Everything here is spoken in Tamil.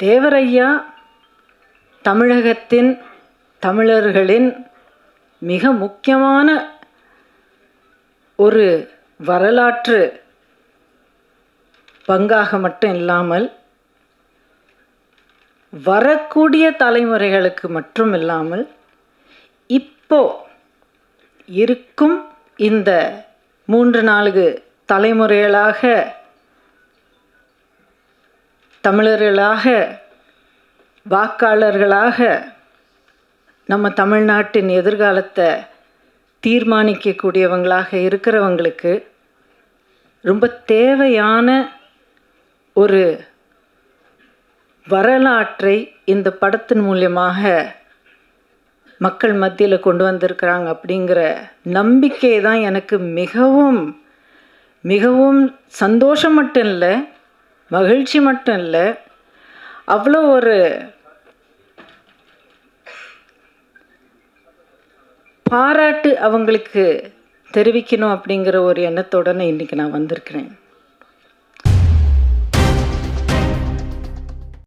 தேவரையா தமிழகத்தின் தமிழர்களின் மிக முக்கியமான ஒரு வரலாற்று பங்காக மட்டும் இல்லாமல் வரக்கூடிய தலைமுறைகளுக்கு மட்டும் இல்லாமல் இப்போ இருக்கும் இந்த 3-4 தலைமுறைகளாக தமிழர்களாக வாக்காளர்களாக நம்ம தமிழ்நாட்டின் எதிர்காலத்தை தீர்மானிக்கக்கூடியவங்களாக இருக்கிறவங்களுக்கு ரொம்ப தேவையான ஒரு வரலாற்றை இந்த படத்தின் மூலமாக மக்கள் மத்தியில் கொண்டு வந்திருக்கிறாங்க அப்படிங்கிற நம்பிக்கை தான் எனக்கு மிகவும் மிகவும் சந்தோஷம் மட்டும் இல்லை, மகிழ்ச்சி மட்டும் இல்லை, அவ்வளோ ஒரு பாராட்டு அவங்களுக்கு தெரிவிக்கணும் அப்படிங்கிற ஒரு எண்ணத்தோடு இன்றைக்கி நான் வந்திருக்கிறேன்.